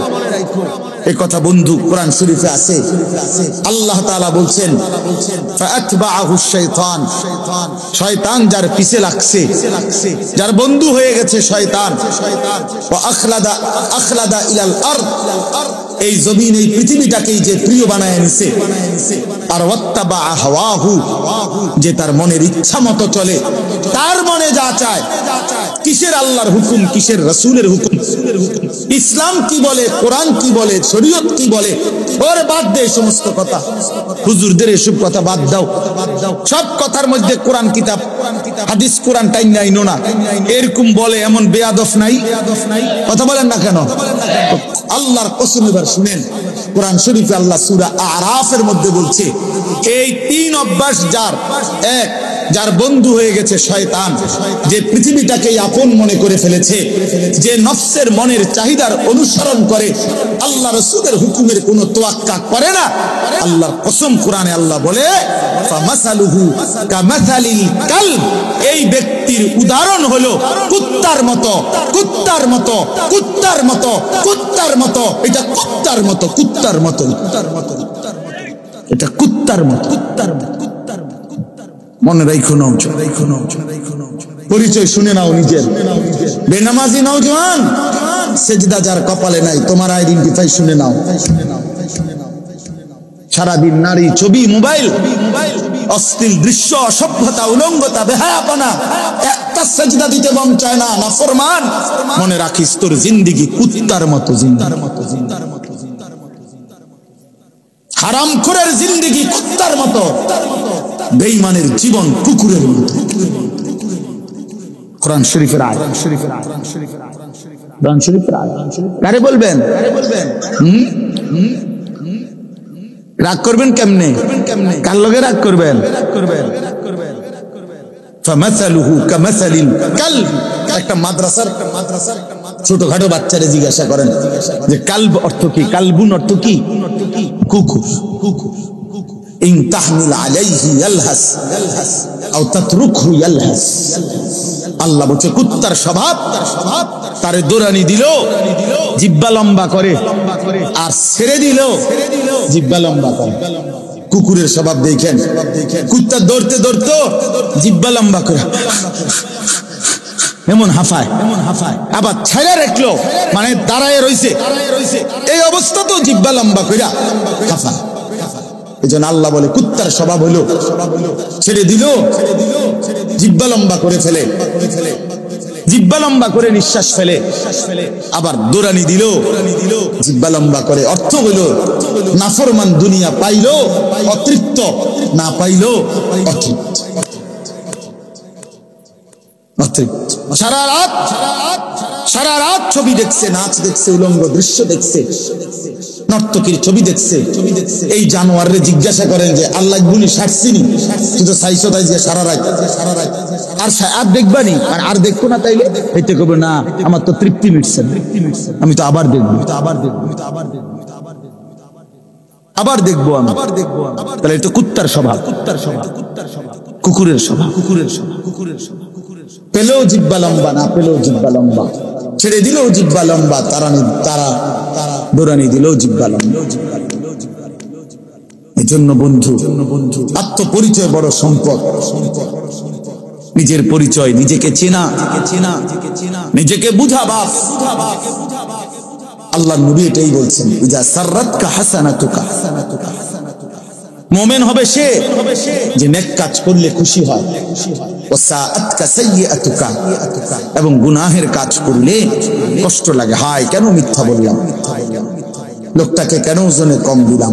এই কথা বন্ধু, কোরআন শরীফে আছে। আল্লাহ তাআলা বলছেন ফাআতবাআহু শাইতান, শয়তান যার পিছে লাগছে, যার বন্ধু হয়ে গেছে শয়তান, ওয়া আখলাদা ইলাল আরদ, এই জমিন এই পৃথিবীটাকে যে প্রিয় বানায় নিছে, আর ওয়াত্তাবা হাওয়াহু, যে তার মনের ইচ্ছা মতো চলে, তার মনে যা চায়, কিসের আল্লাহর হুকুম, কিসের রাসূলের হুকুম, ইসলাম কি বলে, কোরআন কি বলে, শরীয়ত কি বলে, ওরে বাদ দে সমস্ত কথা, হুজুরদের এসব কথা বাদ দাও। সব কথার মধ্যে কোরআন কিতাব, হাদিস কোরআন টাইম নাই না, এরকম বলে এমন বেয়াদব নাই, কথা বলেন না কেন? আল্লাহর কসম, এবার শুনেন কোরআন শরীফে আল্লাহ সূরা আরাফের মধ্যে বলছে এই তিন অভ্যাস যার, এক যার বন্ধু হয়ে গেছে শয়তান, যে পৃথিবীটাকে আপন মনে করে ফেলেছে, যে নফসের মনের চাহিদার অনুসরণ করে, আল্লাহ রাসূলের হুকুমের কোনো তোয়াক্কা করে না, আল্লাহর কসম কোরআনে আল্লাহ বলে ফামাসালুহু কামাসালিল কালব, এই ব্যক্তির উদাহরণ হলো কুত্তার মতো, কুত্তার মতো, কুত্তার মতো, কুত্তার মতো, এটা কুত্তার মতো, কুত্তার মতো, এটা কুত্তার মতো, কুত্তার মতো। মনে রাখো নাও, পরিচয় শুনে নাও নিজের। বেনামাজি নওজোয়ান, সেজদা যার কপালে নাই, তোমার আইডেন্টিফাই শুনে নাও। সারাদিন নারী, ছবি, মোবাইল, অশ্লীল দৃশ্য, অসভ্যতা, উলঙ্গতা, বেহায়াপনা, একটা সেজদা দিতে মন চায় না, নাফরমান। মনে রাখিস তোর জিন্দেগি কুত্তার মতো, জিন্দার মতো, জিন্দার মতো, হারামখোরের জিন্দেগি কুত্তার মতো, বেঈমানের জীবন কুকুরের মতো। কোরআন শরীফের আয়াত, কোরআন শরীফের আয়াত কারে বলবেন? রাগ করবেন কেমনে? কার লগে রাগ করবেন? ফামাসালুহু কামাসালিল কালব। একটা মাদ্রাসার ছোটখাটো বাচ্চারে জিজ্ঞাসা করেন যে কালব অর্থ কি, কালবুন অর্থ কি? কুকুর। ইন তাহমিল আলাইহি ইয়ালহাস আও তাতরুকহু ইয়ালহাস। আল্লাহ বলছে কুত্তার স্বভাব, তারে দৌড়ানি দিল জিহ্বা লম্বা করে, আর ছেড়ে দিল জিহ্বা লম্বা করে। কুকুরের স্বভাব দেখেন, কুত্তা দৌড়তে দৌড়তে জিহ্বা লম্বা করে এমন হাফায়, আবার ছেড়ে রাখলো মানে দাঁড়ায় রইছে, এই অবস্থা তো জিহ্বা লম্বা কইরা হাফায়। এজন্য আল্লাহ বলে কুত্তার স্বভাব হলো ছেড়ে দিল জিহ্বা লম্বা করে ফেলে, জিহ্বা লম্বা করে নিঃশ্বাস ফেলে, আবার দৌড়ানি দিল জিহ্বা লম্বা করে। অর্থ হলো নাফরমান দুনিয়া পাইলো অতৃপ্ত, না পাইলো অতৃপ্ত। সারা রাত ছবি দেখছে, নাচ দেখছে, উলঙ্গ দৃশ্য দেখছে, নর্তকীর ছবি দেখছে। এই জানোয়ারে জিজ্ঞাসা করেন যে আল্লাহ গুলি সারছিনি, কিন্তু চাইছো তাই যে সারা রাত আর দেখবানি, আর দেখবো না, তাইলে হইতে কবে না আমার তো তৃপ্তি মিটছে, আমি তো আবার দেখবো, আবার দেখবো আমি। তাহলে এটা কুত্তার স্বভাব, কুকুরের স্বভাব, পেলেও জিহ্বা লম্বা, না পেলেও জিহ্বা লম্বা, ছেড়ে দিলেও জিহ্বা লম্বা, তারা দৌড়ানি দিলেও জিহ্বা লম্বা। এই জন্য বন্ধু, আত্মপরিচয় বড় সম্পদ। নিজের পরিচয়, নিজেকে চেনা, নিজেকে বুঝা। বাস আল্লাহ নবী এটাই বলছেন, ইজা সাররাতকা হাসানাতুকা, মোমেন হবে সে যে নেক কাজ করলে খুশি হয়, এবং গুনাহের কাজ করলে কষ্ট লাগে, হায় কেন মিথ্যা বললাম, লোকটাকে কেন ওজনে কম দিলাম,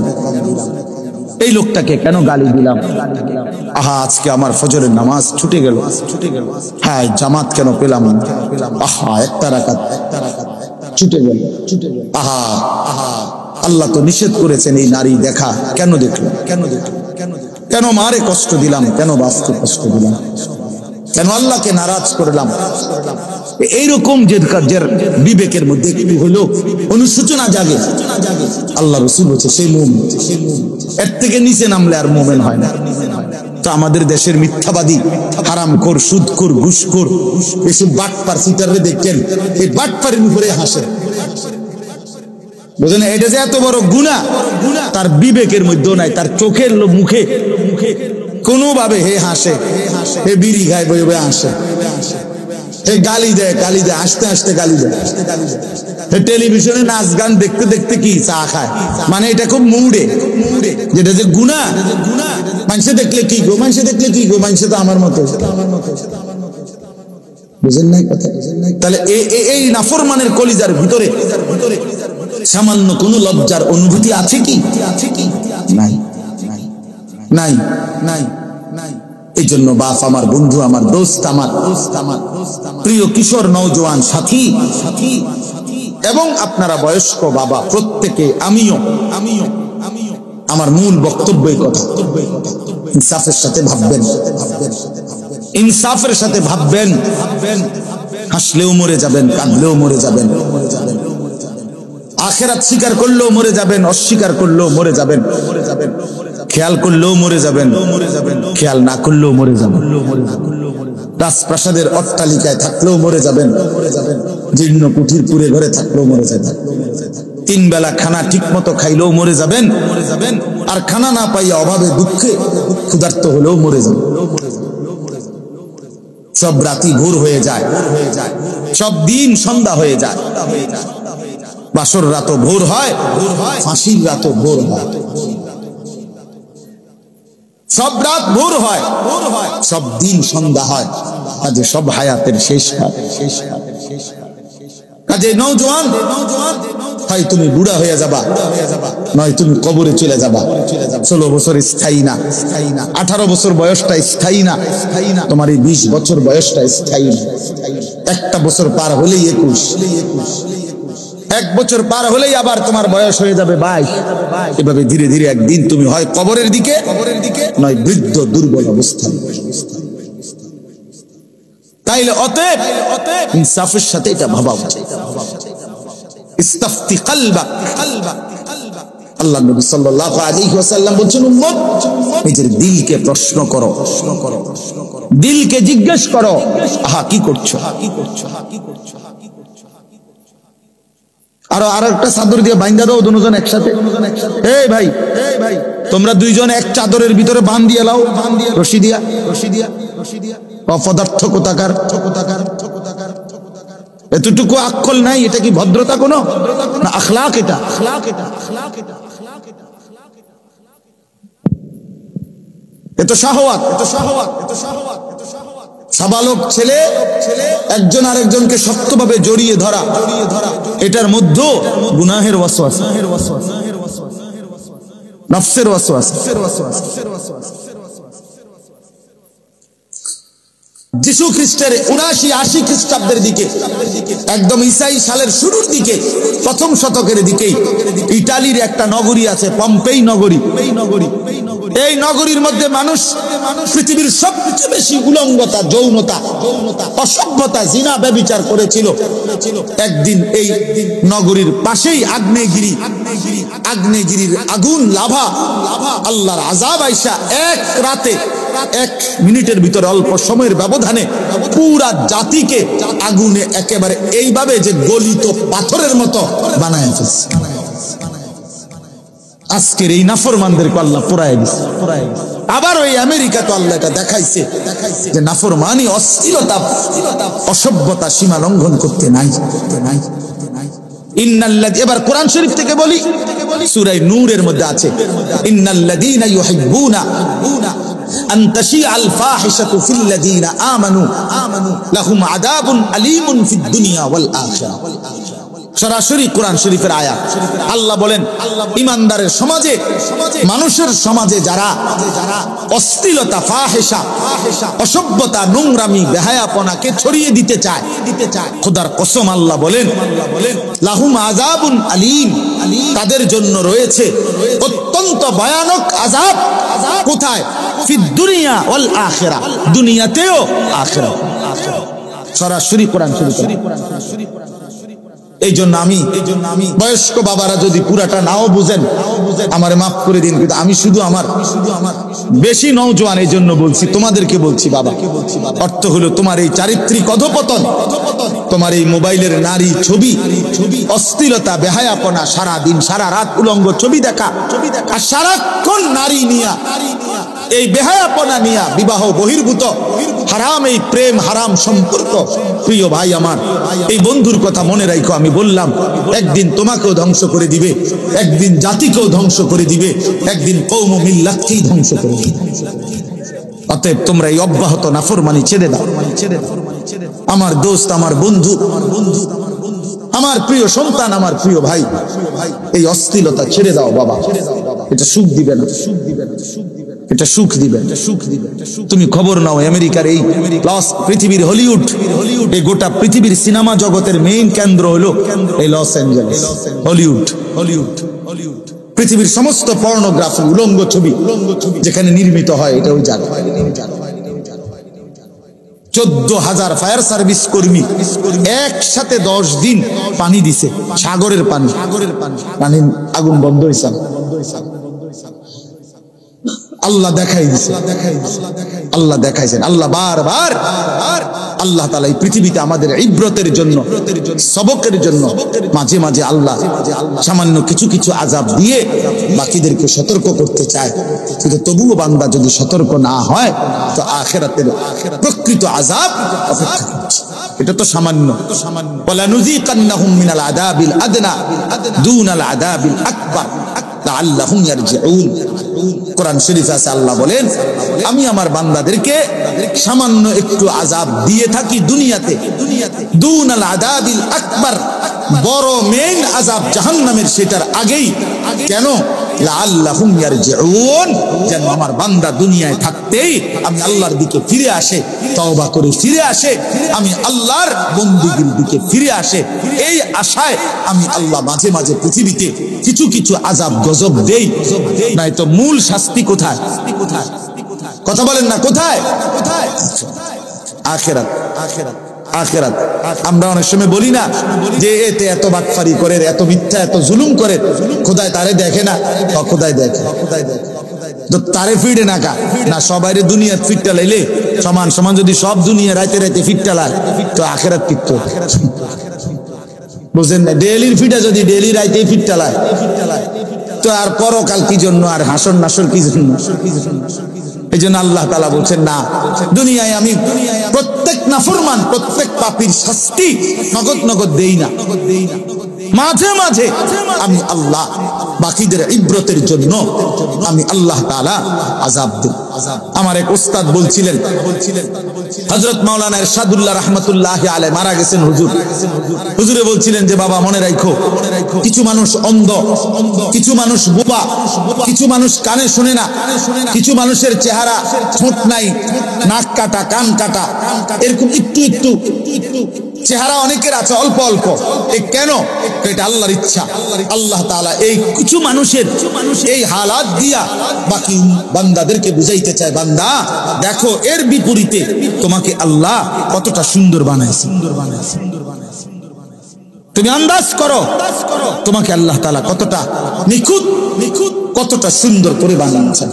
এই লোকটাকে কেন গালি দিলাম, আহা আজকে আমার ফজরের নামাজ ছুটে গেল, হায় জামাত কেন পেলাম, আহা একটা রাকাত ছুটে গেল, আহা আহা আল্লাহ তো নিষেধ করেছেন এই নারী দেখা, কেন দেখলো, কেন মারে কষ্ট দিলাম, কেন বাপকে কষ্ট দিলাম, কেন আল্লাহকে নারাজ করলাম। এইরকম যে বিবেকের মধ্যে একটু হলো অনুশোচনা জাগে, আল্লাহ রাসূল বলছে সেই মুমিন, এর থেকে নিচে নামলে আর মুমিন হয় না। তো আমাদের দেশের মিথ্যাবাদী, হারামখোর, সুদখোর, ঘুষখোর, এসব বাটপার সিটাররে দেখেন, এই বাটপারের উপরে হাসে, বুঝলেন? এটা যে এত বড় গুনাহ তার বিবেকের মধ্যেও নাই, তার চোখের মুখে কোনোভাবে হে হাসে, হে বিড়ি খায় বই বই হাসে, হে গালি দেয়, হাসতে হাসতে গালি দেয়, হে টেলিভিশনে নাচ গান দেখতে দেখতে কি চা খায়, মানে এটা খুব মুডে, যেটা যে গুনাহ মানুষে দেখলে কি গো, মানুষে দেখলে কি গো, মানুষে তো আমার মতো, বুঝেন নাই কথা? তাহলে এই নাফরমানের কলিজার ভিতরে সামান্য কোন লজ্জার অনুভূতি আছে কি? নাই, নাই, নাই, নাই। এই জন্য বাপ আমার, বন্ধু আমার, দোস্ত আমার, প্রিয় কিশোর নওজোয়ান সাথী এবং আপনারা বয়স্ক বাবা প্রত্যেকে, আমিও আমার মূল বক্তব্যই কথা, ইনসাফের সাথে ভাববেন, ইনসাফের সাথে ভাববেন, হাসলেও মরে যাবেন, কাঁদলেও মরে যাবেন, আখিরাত স্বীকার করলেও মরে যাবেন, অস্বীকার করলেও মরে যাবেন, খেয়াল করলেও মরে যাবেন, খেয়াল না করলেও মরে যাবেন, রাজপ্রাসাদের অট্টালিকায় থাকলেও মরে যাবেন, জীর্ণ কুঠির পুরে ঘরে থাকলেও মরে যাবেন, তিন বেলা খানা ঠিক মতো খাইলেও মরে যাবেন, আর খানা না পাইয়া অভাবে দুঃখে ক্ষুধার্ত হলেও মরে যাবেন। সব রাতি ভোর হয়ে যায়, সব দিন সন্ধ্যা হয়ে যায়, বাসর রাতও ভোর হয়, ফাঁসির রাতও ভোর হয়, সব রাত ভোর হয়, সব দিন সন্ধ্যা হয়, কাজে সব হায়াতের শেষ হয়। কাজে নওজোয়ান, হয় তুমি বুড়া হয়ে যাবা, নয় তুমি কবরে চলে যাবা। 16 বছর স্থায়ী না, 18 বছর বয়সটা স্থায়ী না, তোমার এই 20 বছর বয়সটা স্থায়ী না। একটা বছর পার হলেই 21, 1 বছর পার হলেই আবার তোমার বয়স হয়ে যাবে 22। এভাবে ধীরে ধীরে একদিন তুমি হয় কবরের দিকে, নয় বৃদ্ধ দুর্বল অবস্থায়। তাইলে অতএব ইনসাফের সাথে এটা ভাবা উচিত। ইস্তাফতি কলবাক, আল্লাহ নবী সাল্লাল্লাহু আলাইহি ওয়াসাল্লাম বলেন, উম্মত নিজের দিলকে প্রশ্ন করো, দিলকে জিজ্ঞেস করো, আহা কি করছো। আর একটা চাদর দিয়ে বাইন্ধা দাও দুজন একসাথে, এই ভাই তোমরা দুইজন এক চাদরের ভিতরে বাঁধ দিয়ে লাও, রশি দিয়া, অপদার্থ কোথাকার, এতটুকু আক্কল নাই। এটা কি ভদ্রতা কোনো না আখলাক? এটা এত শাহওয়াত, সাবালক ছেলে একজন আরেকজনকে শক্তভাবে জড়িয়ে ধরা, এটার মধ্যে গুনাহের ওয়াসওয়াসা, নফসের ওয়াসওয়াসা। যিশু খ্রিস্টের 79-80 খ্রিস্টাব্দের দিকে, একদম ঈসাই সালের শুরুর দিকে, প্রথম শতকের দিকেই ইটালির একটা নগরী আছে, পম্পেই নগরী। এই নগরীর মধ্যে মানুষ পৃথিবীর সবচেয়ে বেশি উলঙ্গতা, যৌনতা, অসভ্যতা, জিনা, ব্যভিচার করেছিল। একদিন এই নগরীর পাশেই আগ্নেয়গিরির আগুন, লাভা, আল্লাহর আযাব আইসা এক রাতে, 1 মিনিটের ভিতরে, অল্প সময়ের ব্যবধানে পুরা জাতিকে আগুনে একেবারে এইভাবে যে গলিত পাথরের মতো বানায় ফেলছে। আজকের এই নাফরমানদেরকে আল্লাহ পোড়ায় দিচ্ছে। আবার ওই আমেরিকা তো আল্লাহ এটা দেখাইছে যে নাফরমানি, অশ্লীলতা, অসভ্যতা সীমা লঙ্ঘন করতে নাই। ইন্নাল্লাযী, এবার কোরআন শরীফ থেকে বলি, সূরা নূরের মধ্যে আছে, ইন্নাল্লাযীনা ইউহিব্বুনা আন তাশিআল ফাহিশাতু ফিল্লাযীনা আমানু লাহুম আযাবুন আলীমুন ফিদ দুনিয়া ওয়াল আখিরাহ। সরাসরি কোরআন শরীফের আয়াত। আল্লাহ বলেন ইমানদারের সমাজে, মানুষের সমাজে যারা অশ্লীলতা, ফাহিশা, অসভ্যতা, নোংরামি, বেহায়াপনাকে ছড়িয়ে দিতে চায়, খোদার কসম আল্লাহ বলেন লাহুম আযাবুন আলীম, তাদের জন্য রয়েছে অত্যন্ত ভয়ানক আযাব। কোথায়? ফিদ দুনিয়া ওয়াল আখিরাহ, দুনিয়াতেও আখিরাতেও। সরাসরি কোরআন শরীফ। এই জন্য আমি বয়স্ক বাবারা যদি পুরাটা নাও বুঝেন আমারে মাফ করে দিন, কিন্তু আমি শুধু আমার বেশি নওজোয়ান এই জন্য বলছি, তোমাদেরকে বলছি বাবা। অর্থ হলো তোমার এই চারিত্রিক অধপতন, তোমার এই মোবাইলের নারী ছবি, অশ্লীলতা, বেহায়াপনা, সারা দিন সারা রাত উলঙ্গ ছবি দেখা, আর সারাক্ষণ নারী নিয়া, এই বেহায়াপনা নিয়া, বিবাহ বহির্ভূত হারাম এই প্রেম, হারাম সম্পর্ক। প্রিয় ভাই আমার, এই বন্ধুর কথা মনে রাখো, আমি বললাম একদিন তোমাকেও ধ্বংস করে দিবে, একদিন জাতিকেও ধ্বংস করে দিবে, একদিন কওম ও মিল্লাতকেই ধ্বংস করে দিবে। অতএব তোমরা এই অব্যাহত নাফরমানি ছেড়ে দাও। আমার দোস্ত, আমার বন্ধু, আমার প্রিয় সন্তান, আমার প্রিয় ভাই, এই অশ্লীলতা ছেড়ে দাও বাবা। এটা সুখ দিবে না, এটা সুখ দিবে। তুমি খবর নাও, আমেরিকার এই পৃথিবীর হলিউড, এই গোটা পৃথিবীর সিনেমা জগতের মেইন কেন্দ্র হলো এই লস অ্যাঞ্জেলেস, হলিউড। পৃথিবীর সমস্ত পর্নোগ্রাফি, উলঙ্গ ছবি যেখানে নির্মিত হয়, এটা ওই জায়গা। 14,000 ফায়ার সার্ভিস কর্মী একসাথে 10 দিন পানি দিছে, সাগরের পানি, আগুন বন্ধ হয়েছে। আল্লাহ দেখাই দিছে, আল্লাহ দেখাইছেন। আল্লাহ বারবার, আল্লাহ তাআলা এই পৃথিবীতে আমাদের ইব্রতের জন্য, সবকের জন্য মাঝে মাঝে আল্লাহ সামান্য কিছু কিছু আযাব দিয়ে বাকিদেরকে সতর্ক করতে চায়। কিন্তু তবুও বান্দা যদি সতর্ক না হয় তো আখিরাতের প্রকৃত আযাব অপেক্ষা করছে। এটা তো সামান্য। ওয়ালা নুযিকান্নাহুম মিনাল আযাবিল আদনা দুনাল আযাবিল আকবার লাআল্লাহুম ইয়ারজিউন। কোরআন শরীফে আছে, আল্লাহ বলেন আমি আমার বান্দাদেরকে সামান্য একটু আযাব দিয়ে থাকি দুনিয়াতে, দুনাল আযাবিল আকবার, বড় মেইন আযাব জাহান্নামের, সেটার আগেই। কেন? লাআল্লাহুম ইয়ারজিউন, যেন আমার বান্দা দুনিয়ায় থাকতেই আমি আল্লাহর দিকে ফিরে আসে, তওবা করে ফিরে আসে, আমি আল্লাহর বন্দেগীর দিকে ফিরে আসে। এই আশায় আমি আল্লাহ মাঝে মাঝে পৃথিবীতে কিছু কিছু আযাব গজব দেই। নাই তো মূল শাস্তি কোথায়? কথা বলেন না, কোথায়? আখিরাত। আখিরাত। আমরা অনেক সময় বলি না যে এতে এত বাটফারি করে, এত মিথ্যা, এত জুলুম করে, খোদায় তারে দেখে না? খোদায় দেখে। তো তারে ফিরে না কা না, সবাইরে দুনিয়ার ফিটটা লাইলে সমান সমান যদি সব দুনিয়া রাইতে রাইতে ফিটটা লায় তো আখিরাত ফিট। বুঝেন না? ডেলির ফিটা যদি ডেলি রাইতে ফিটটা লায় তো আর পরকাল কি জন্য, আর হাসর নাসর কি জন্য? এই জন্য আল্লাহ তাআলা বলছেন না, দুনিয়ায় আমি প্রত্যেক নাফরমান, প্রত্যেক পাপীর শাস্তি নগদ নগদ দেই না, মাঝে মাঝে আমি আল্লাহ বাকিদের ইব্রতের জন্য আমি আল্লাহ তাআলা আযাব দেই। আমার এক উস্তাদ বলছিলেন, হযরত মাওলানা ইরশাদুল্লাহ রাহমাতুল্লাহি আলাইহি মারা গেছেন হুজুর। হুজুরে বলছিলেন যে বাবা মনে রাখো, কিছু মানুষ অন্ধ, কিছু মানুষ বোবা, কিছু মানুষ কানে শুনে না, কিছু মানুষের চেহারা ঠোঁট নাই, নাক কাটা, কান কাটা, এরকম একটু একটু চেহারা অনেকের আছে, অল্প অল্প। কেন? এটা আল্লাহর ইচ্ছা। আল্লাহ তাআলা এই কিছু মানুষের এই হালাত দিয়া বাকি বান্দাদেরকে বুঝাইতে চায়, বান্দা দেখো এর বিপরীতে তোমাকে আল্লাহ কতটা সুন্দর বানাইছে। তুমি আন্দাজ করো তোমাকে আল্লাহ তাআলা কতটা নিখুঁত, কতটা সুন্দর করে বানিয়েছেন।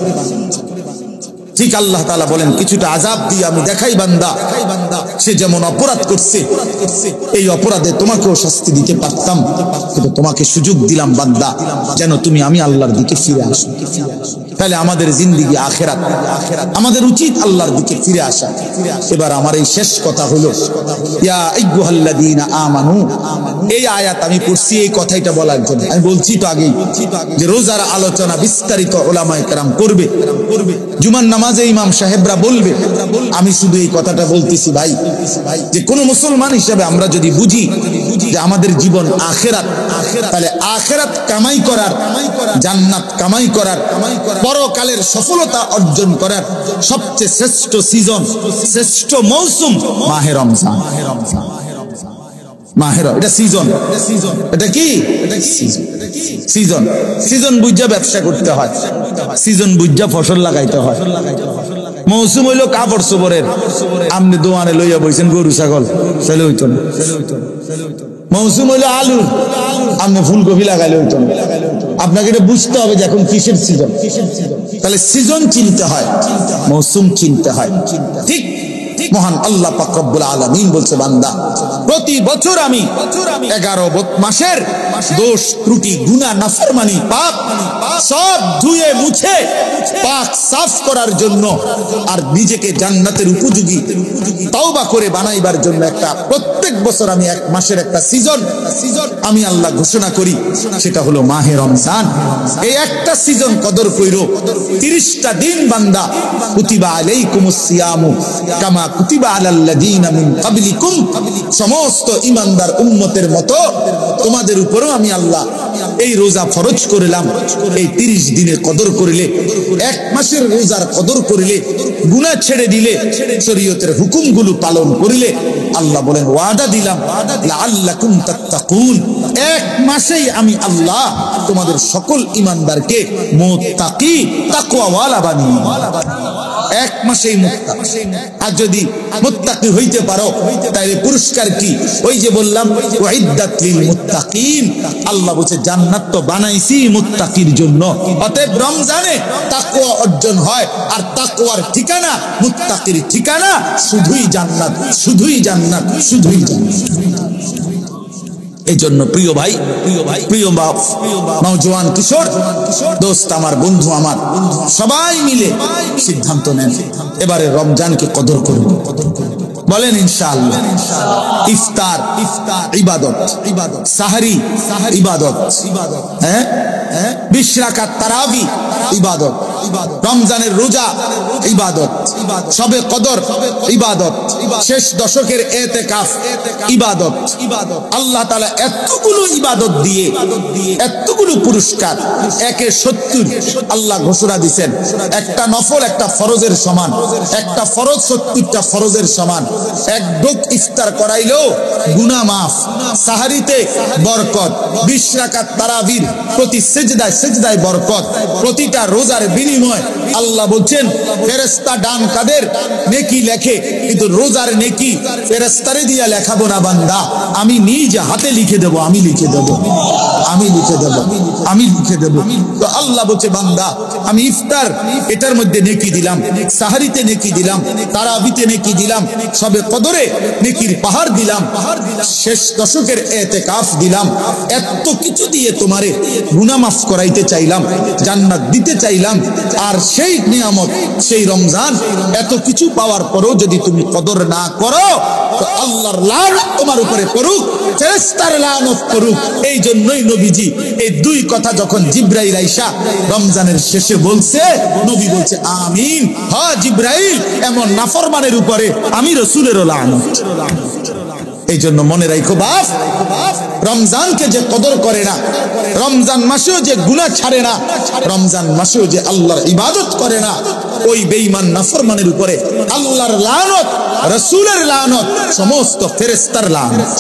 ঠিক আল্লাহ তাআলা বলেন কিছুটা আযাব দিয়ে আমি দেখাই বান্দা সে যেমন অপরাধ করছে এই অপরাধে তোমাকেও শাস্তি দিতে পারতাম, কিন্তু তোমাকে সুযোগ দিলাম বান্দা যেন তুমি আমি আল্লাহর দিকে ফিরে আসো। তাহলে আমাদের জিন্দেগি আখিরাত, আমাদের উচিত আল্লাহর দিকে ফিরে আসা। এবার আমার এই শেষ কথা হলো ইয়া আইয়ুহাল্লাযীনা আমানু, এই আয়াত আমি পড়ছি এই কথাটা বলার জন্য। আমি বলছি তো আগেই যে রোজার আলোচনা বিস্তারিত উলামায়ে কেরাম করবে, জুমার নামাজে ইমাম সাহেবরা বলবে। আমি শুধু এই কথাটা বলতেছি ভাই, যে কোন মুসলমান হিসেবে আমরা যদি বুঝি যে আমাদের জীবন আখিরাত, তাহলে আখিরাত কামাই করার, জান্নাত কামাই করার, পরকালের সফলতা অর্জন করার সবচেয়ে শ্রেষ্ঠ সিজন, শ্রেষ্ঠ মৌসুম মাহে রমজান। এটা সিজন, এটা কি সিজন? সিজন বুঝা ব্যবসা করতে হয়, সিজন বুঝা ফসল লাগাইতে হয়। মৌসুম হইলো কাপড় চোপড়ের, আপনি দোয়ানে লইয়া বইছেন গরু ছাগল, তাহলে হইতো না। মৌসুম হইলো আলুর, আপনি ফুলকপি লাগাইলে হইতো না। আপনাকে এটা বুঝতে হবে যে এখন কিসের সিজন। তাহলে সিজন চিনতে হয়, মৌসুম চিনতে হয়। ঠিক মহান আল্লাহ পাক রব্বুল আলামিন বলছে বান্দা প্রতি বছর আমি 11 মাসের দোষ ত্রুটি গুনাহ নাফরমানি পাপ সব ধুয়ে মুছে পাক সাফ করার জন্য আর নিজেকে জান্নাতের উপযোগী তওবা করে বানাইবার জন্য একটা প্রত্যেক বছর আমি 1 মাসের একটা সিজন আমি আল্লাহ ঘোষণা করি, সেটা হলো মাহে রমজান। এই একটা সিজন কদর কইরো। 30টা দিন বান্দা কুতিবা আলাইকুমুস সিয়ামু কামা কুতিবা আলাল্লাযীনা মিন ক্বাবলিকুম, সমস্ত ঈমানদার উম্মতের মতো তোমাদের উপরেও আমি আল্লাহ এই রোজা ফরজ করলাম। এই 30 দিনের কদর করিলে, 1 মাসের রোজার কদর করিলে, গুনাহ ছেড়ে দিলে, শরীয়তের হুকুমগুলো পালন করিলে, আল্লাহ বলেন ওয়াদা দিলাম লাআল্লাকুম তাত্তাকুন, 1 মাসেই আমি আল্লাহ তোমাদের সকল ঈমানদারকে মুত্তাকি তাকওয়াওয়ালা বানিয়ে 1 মাসেই মুত্তাকি। আর যদি মুত্তাকি হইতে পারো তাহলে পুরস্কার কি? ওই যে বললাম ওয়াইদ্দাত লিল মুত্তাকিন, আল্লাহ বলেছে জান্নাত তো বানাইছি মুত্তাকির জন্য। অতএব রমজানে তাকওয়া অর্জন হয়, আর তাকওয়ার ঠিকানা, মুত্তাকির ঠিকানা শুধুই জান্নাত, শুধুই জান্নাত, শুধুই জান্নাত। এই জন্য প্রিয় ভাই, প্রিয় বাপ, নওজোয়ান কিশোর দোস্ত আমার, বন্ধু আমার, সবাই মিলে সিদ্ধান্ত নেন এবারে রমজানকে কদর করব। বলেন ইনশাআল্লাহ। ইফতার ইবাদত, সাহরি ইবাদত, হ্যাঁ 20 রাকাত তারাবি ইবাদত, রমজানের রোজা ইবাদত, শবে কদর ইবাদত, শেষ দশকের ইতিকাফ ইবাদত। আল্লাহ তাআলা এতগুলো ইবাদত দিয়ে এতগুলো পুরস্কার, 1/70 আল্লাহ ঘোষণা দিবেন। একটা নফল একটা ফরজের সমান, একটা ফরজ 70টা ফরজের সমান। 1 ঢোক ইফতার করাইলেও গুনাহ মাফ, সাহরিতে বরকত, 20 রাকাত তারাবির প্রতি সিজদায় বরকত, প্রতিটা রোজার বিনিময় আল্লাহ বলছেন ফেরেশতা ডান কাদের নেকি লেখে, কিন্তু রোজার নেকি ফেরেশতারে দিয়া লেখাবো না বান্দা, আমি নিজ হাতে লিখে দেব, আমি লিখে দেব, আমি লিখে দেব, আমি লিখে দেব। তো আল্লাহ বলছে বান্দা আমি ইফতার এটার মধ্যে নেকি দিলাম, সাহরিতে নেকি দিলাম, তারাবিতে নেকি দিলাম, সবে কদরে নেকির পাহাড় দিলাম, শেষ দশকের ইতিকাফ দিলাম। এত কিছু দিয়ে তোমারে গুনাহ মাফ করাইতে চাইলাম, জান্নাত দিতে চাইলাম। আর সেই নিয়ামত, সেই রমজান, এত কিছু পাওয়ার পরও যদি তুমি কদর না করো তো আল্লাহর লানত তোমার উপরে পড়ুক, ফেরেশতার লানত করুক। এই জন্যই নবীজি এই 2 কথা যখন জিবরাইল আইসা রমজানের শেষে বলছে, নবী বলছে আমিন। হ্যাঁ জিবরাইল, এমন নাফরমানের উপরে আমি রাসূলেরও লানত। এই জন্য মনে রাখো বাপ, রমজানকে যে কদর করে না, রমজান মাসেও যে গুনাহ ছাড়ে না, রমজান মাসেও যে আল্লাহর ইবাদত করে না, ওই বেঈমান নাফরমানের উপরে আল্লাহর লানত, রাসূলের লানত, সমস্ত ফেরেশতার লানত।